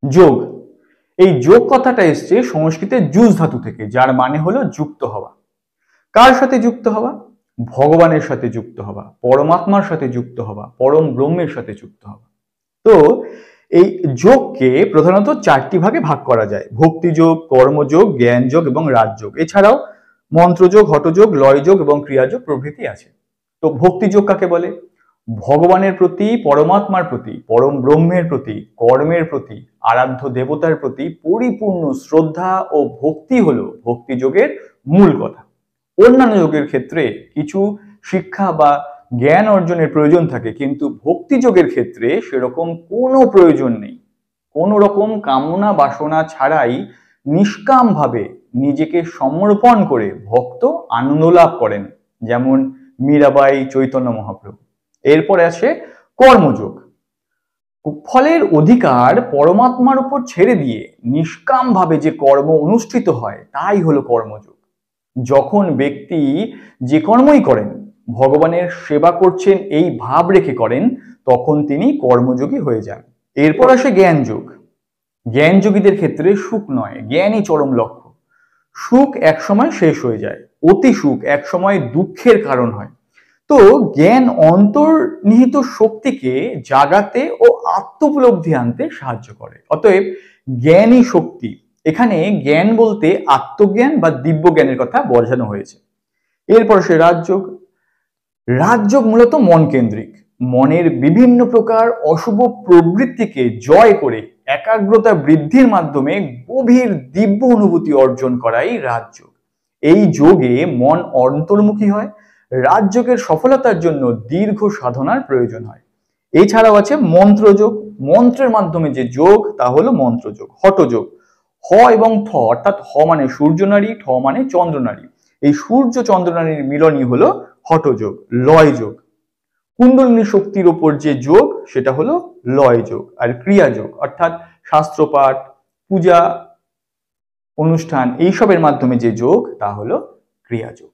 যোগ, এই যোগ কথাটা এসছে সংস্কৃতের যুজ ধাতু থেকে, যার মানে হলো যুক্ত হওয়া। কার সাথে যুক্ত হওয়া? ভগবানের সাথে যুক্ত হওয়া, পরমাত্মার সাথে যুক্ত হওয়া, পরম ব্রহ্মের সাথে যুক্ত হওয়া। তো এই যোগকে প্রধানত চারটি ভাগে ভাগ করা যায়: ভক্তিযোগ, কর্মযোগ, জ্ঞানযোগ এবং রাজযোগ। এছাড়াও মন্ত্রযোগ, হঠযোগ, লয়যোগ এবং ক্রিয়াযোগ প্রভৃতি আছে। তো ভক্তিযোগ কাকে বলে? ভগবানের প্রতি, পরমাত্মার প্রতি, পরম ব্রহ্মের প্রতি, কর্মের প্রতি, আরাধ্য দেবতার প্রতি পরিপূর্ণ শ্রদ্ধা ও ভক্তি হলো ভক্তিযোগের মূল কথা। অন্যান্য যোগের ক্ষেত্রে কিছু শিক্ষা বা জ্ঞান অর্জনের প্রয়োজন থাকে, কিন্তু ভক্তিযোগের ক্ষেত্রে সেরকম কোনো প্রয়োজন নেই। কোনো রকম কামনা বাসনা ছাড়াই নিষ্কামভাবে নিজেকে সমর্পণ করে ভক্ত আনন্দ লাভ করেন, যেমন মীরাবাই, চৈতন্য মহাপ্রভু। এরপরে আছে কর্মযোগ। ফলের অধিকার পরমাত্মার উপর ছেড়ে দিয়ে নিষ্কামভাবে যে কর্ম অনুষ্ঠিত হয় তাই হলো কর্মযোগ। যখন ব্যক্তি যে কর্মই করেন ভগবানের সেবা করছেন এই ভাব রেখে করেন, তখন তিনি কর্মযোগী হয়ে যান। এরপর আসে জ্ঞানযোগ। জ্ঞানযোগীদের ক্ষেত্রে সুখ নয়, জ্ঞানই চরম লক্ষ্য। সুখ একসময় শেষ হয়ে যায়, অতি সুখ একসময় দুঃখের কারণ হয়। তো জ্ঞান অন্তর্নিহিত শক্তিকে জাগাতে ও আত্মোপলব্ধি আনতে সাহায্য করে। অতএব জ্ঞানই শক্তি। এখানে জ্ঞান বলতে আত্মজ্ঞান বা দিব্য জ্ঞানের কথা বোঝানো হয়েছে। এরপর সে রাজযোগ। রাজযোগ মূলত মন কেন্দ্রিক। মনের বিভিন্ন প্রকার অশুভ প্রবৃত্তিকে জয় করে একাগ্রতা বৃদ্ধির মাধ্যমে গভীর দিব্য অনুভূতি অর্জন করাই রাজযোগ। এই যোগে মন অন্তর্মুখী হয়। রাজযোগের সফলতার জন্য দীর্ঘ সাধনার প্রয়োজন হয়। এছাড়াও আছে মন্ত্রযোগ। মন্ত্রের মাধ্যমে যে যোগ তা হলো মন্ত্রযোগ। হঠযোগ, হ এবং ঠ, অর্থাৎ হ মানে সূর্য নারী, ঠ মানে চন্দ্র নারী। এই সূর্য চন্দ্র নারীর মিলনই হলো হঠযোগ। লয়যোগ, কুণ্ডলিনী শক্তির উপর যে যোগ সেটা হলো লয়যোগ। আর ক্রিয়াযোগ অর্থাৎ শাস্ত্রপাঠ, পূজা অনুষ্ঠান এইসবের মাধ্যমে যে যোগ তা হলো ক্রিয়াযোগ।